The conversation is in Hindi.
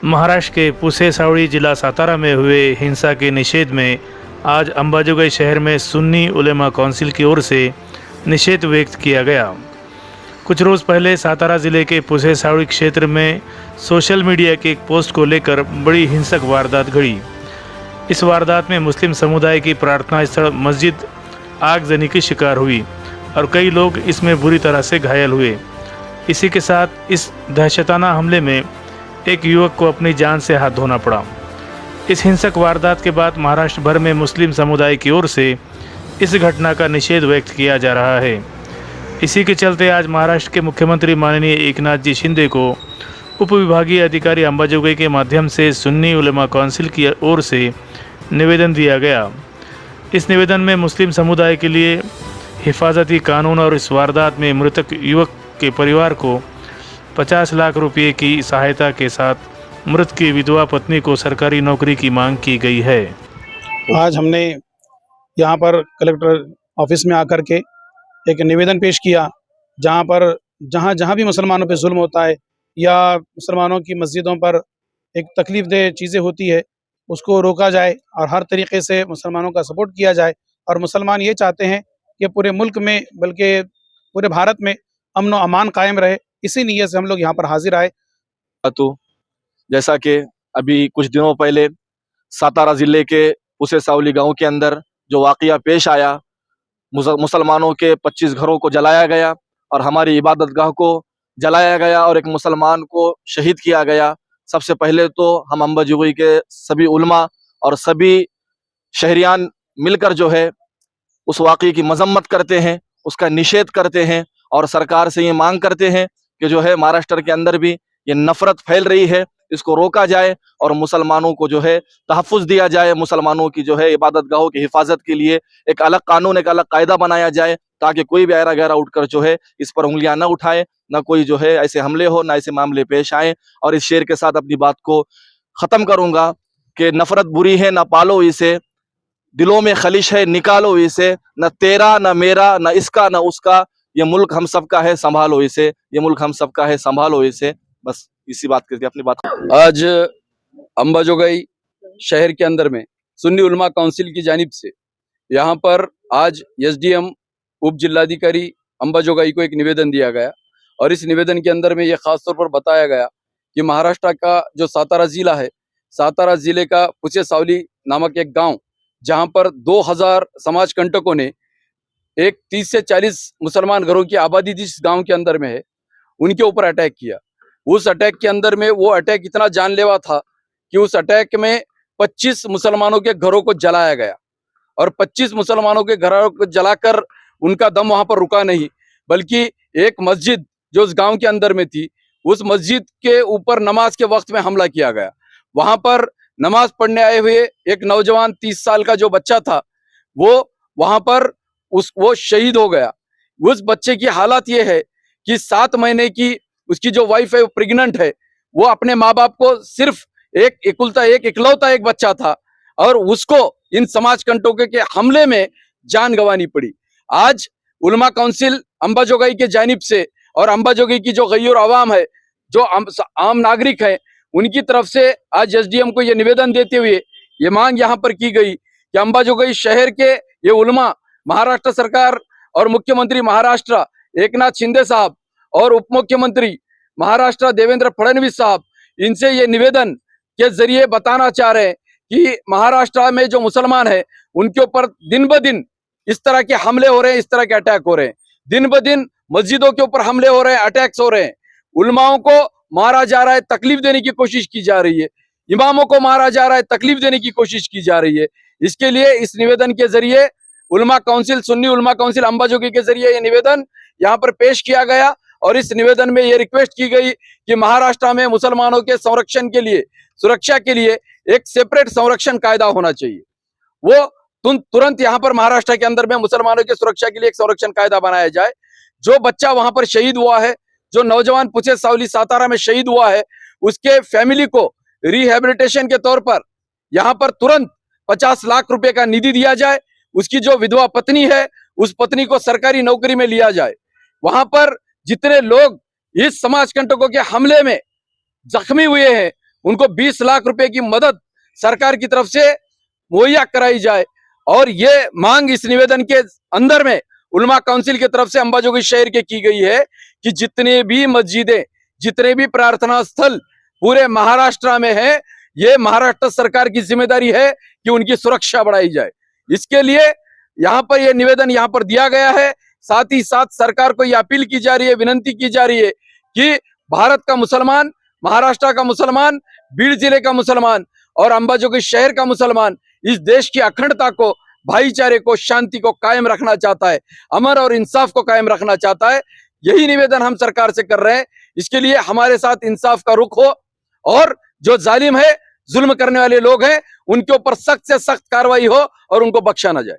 महाराष्ट्र के पुसे सावड़ी जिला सातारा में हुए हिंसा के निषेध में आज अंबाजोगाई शहर में सुन्नी उलेमा काउंसिल की ओर से निषेध व्यक्त किया गया। कुछ रोज़ पहले सातारा ज़िले के पुसे सावड़ी क्षेत्र में सोशल मीडिया के एक पोस्ट को लेकर बड़ी हिंसक वारदात घड़ी। इस वारदात में मुस्लिम समुदाय की प्रार्थना स्थल मस्जिद आगजनी की शिकार हुई और कई लोग इसमें बुरी तरह से घायल हुए। इसी के साथ इस दहशताना हमले में एक युवक को अपनी जान से हाथ धोना पड़ा। इस हिंसक वारदात के बाद महाराष्ट्र भर में मुस्लिम समुदाय की ओर से इस घटना का निषेध व्यक्त किया जा रहा है। इसी के चलते आज महाराष्ट्र के मुख्यमंत्री माननीय एकनाथ जी शिंदे को उप विभागीय अधिकारी अंबाजोगाई के माध्यम से सुन्नी उलेमा काउंसिल की ओर से निवेदन दिया गया। इस निवेदन में मुस्लिम समुदाय के लिए हिफाजती कानून और इस वारदात में मृतक युवक के परिवार को 50 लाख रुपये की सहायता के साथ मृत की विधवा पत्नी को सरकारी नौकरी की मांग की गई है। आज हमने यहाँ पर कलेक्टर ऑफिस में आकर के एक निवेदन पेश किया, जहाँ भी मुसलमानों पे जुल्म होता है या मुसलमानों की मस्जिदों पर एक तकलीफ़देह चीज़ें होती है उसको रोका जाए और हर तरीके से मुसलमानों का सपोर्ट किया जाए। और मुसलमान ये चाहते हैं कि पूरे मुल्क में बल्कि पूरे भारत में अमन व अमान कायम रहे। इसी नीयत से हम लोग यहाँ पर हाजिर आए। तो जैसा कि अभी कुछ दिनों पहले सातारा ज़िले के पुसे सावली गांव के अंदर जो वाक़या पेश आया, मुसलमानों के 25 घरों को जलाया गया और हमारी इबादतगाह को जलाया गया और एक मुसलमान को शहीद किया गया। सबसे पहले तो हम अंबाजोगाई के सभी उलमा और सभी शहरियान मिलकर जो है उस वाक़ये की मजम्मत करते हैं, उसका निषेध करते हैं और सरकार से ये मांग करते हैं कि जो है महाराष्ट्र के अंदर भी ये नफरत फैल रही है, इसको रोका जाए और मुसलमानों को जो है तहफ़्फ़ुज़ दिया जाए। मुसलमानों की जो है इबादतगाहों की हिफाजत के लिए एक अलग कानून, एक अलग कायदा बनाया जाए ताकि कोई भी ऐरा गैरा उठकर जो है इस पर उंगलियां न उठाए, न कोई जो है ऐसे हमले हो, न ऐसे मामले पेश आए। और इस शेर के साथ अपनी बात को ख़त्म करूँगा कि नफरत बुरी है, न पालो इसे, दिलों में खलिश है निकालो इसे, न तेरा न मेरा न इसका न उसका, ये मुल्क हम सबका है संभालो इसे, ये मुल्क हम सबका है संभालो इसे। बस इसी बात करके अपनी बात। आज अंबाजोगाई शहर के अंदर में सुन्नी उलमा काउंसिल की जानिब से यहाँ पर आज एसडीएम उप जिलाधिकारी अंबाजोगाई को एक निवेदन दिया गया और इस निवेदन के अंदर में ये खास तौर पर बताया गया कि महाराष्ट्र का जो सातारा जिला है, सातारा जिले का पुसे सावली नामक एक गांव जहां पर 2000 समाज कंटकों ने एक 30 से 40 मुसलमान घरों की आबादी जिस गांव के अंदर में है उनके ऊपर अटैक किया। उस अटैक के अंदर में वो अटैक इतना जानलेवा था कि उस अटैक में 25 मुसलमानों के घरों को जलाया गया और 25 मुसलमानों के घरों को जलाकर उनका दम वहां पर रुका नहीं, बल्कि एक मस्जिद जो उस गांव के अंदर में थी, उस मस्जिद के ऊपर नमाज के वक्त में हमला किया गया। वहां पर नमाज पढ़ने आए हुए एक नौजवान 30 साल का जो बच्चा था वो वहां पर वो शहीद हो गया। उस बच्चे की हालत ये है कि 7 महीने की उसकी जो वाइफ है वो प्रेग्नेंट है। वो अपने माँ बाप को सिर्फ इकलौता एक बच्चा था और उसको इन समाज कंटकों के हमले में जान गंवानी पड़ी। आज उलमा काउंसिल अंबाजोगाई के जानिब से और अंबाजोगाई की जो गैर आवाम है, जो आम नागरिक है, उनकी तरफ से आज एसडीएम को ये निवेदन देते हुए ये मांग यहाँ पर की गई कि अंबाजोगाई शहर के ये उलमा महाराष्ट्र सरकार और मुख्यमंत्री महाराष्ट्र एकनाथ शिंदे साहब और उप मुख्यमंत्री महाराष्ट्र देवेंद्र फडणवीस साहब, इनसे ये निवेदन के जरिए बताना चाह रहे हैं कि महाराष्ट्र में जो मुसलमान है उनके ऊपर दिन ब दिन इस तरह के हमले हो रहे हैं, इस तरह के अटैक हो रहे हैं। दिन ब दिन मस्जिदों के ऊपर हमले हो रहे हैं, अटैक्स हो रहे हैं, उलमाओं को मारा जा रहा है, तकलीफ देने की कोशिश की जा रही है, इमामों को मारा जा रहा है, तकलीफ देने की कोशिश की जा रही है। इसके लिए इस निवेदन के जरिए उलमा काउंसिल, सुन्नी उलमा काउंसिल अंबाजोगाई के जरिए ये निवेदन यहाँ पर पेश किया गया और इस निवेदन में ये रिक्वेस्ट की गई कि महाराष्ट्र में मुसलमानों के संरक्षण के लिए, सुरक्षा के लिए एक सेपरेट संरक्षण कायदा होना चाहिए। वो तुरंत यहाँ पर महाराष्ट्र के अंदर में मुसलमानों की सुरक्षा के लिए एक संरक्षण कायदा बनाया जाए। जो बच्चा वहां पर शहीद हुआ है, जो नौजवान पुसे सावली सातारा में शहीद हुआ है, उसके फैमिली को रिहेबिलिटेशन के तौर पर यहाँ पर तुरंत 50 लाख रुपए का निधि दिया जाए। उसकी जो विधवा पत्नी है उस पत्नी को सरकारी नौकरी में लिया जाए। वहां पर जितने लोग इस समाज कंटकों के हमले में जख्मी हुए हैं उनको 20 लाख रुपए की मदद सरकार की तरफ से मुहैया कराई जाए। और ये मांग इस निवेदन के अंदर में उलमा काउंसिल की तरफ से अंबाजोगाई शहर के की गई है कि जितने भी मस्जिदें, जितने भी प्रार्थना स्थल पूरे महाराष्ट्र में है, ये महाराष्ट्र सरकार की जिम्मेदारी है कि उनकी सुरक्षा बढ़ाई जाए। इसके लिए यहाँ पर यह निवेदन यहाँ पर दिया गया है। साथ ही साथ सरकार को यह अपील की जा रही है, विनती की जा रही है कि भारत का मुसलमान, महाराष्ट्र का मुसलमान, बीड़ जिले का मुसलमान और अंबाजोगाई शहर का मुसलमान इस देश की अखंडता को, भाईचारे को, शांति को कायम रखना चाहता है, अमर और इंसाफ को कायम रखना चाहता है। यही निवेदन हम सरकार से कर रहे हैं। इसके लिए हमारे साथ इंसाफ का रुख हो और जो जालिम है, जुल्म करने वाले लोग हैं, उनके ऊपर सख्त से सख्त कार्रवाई हो और उनको बख्शा ना जाए।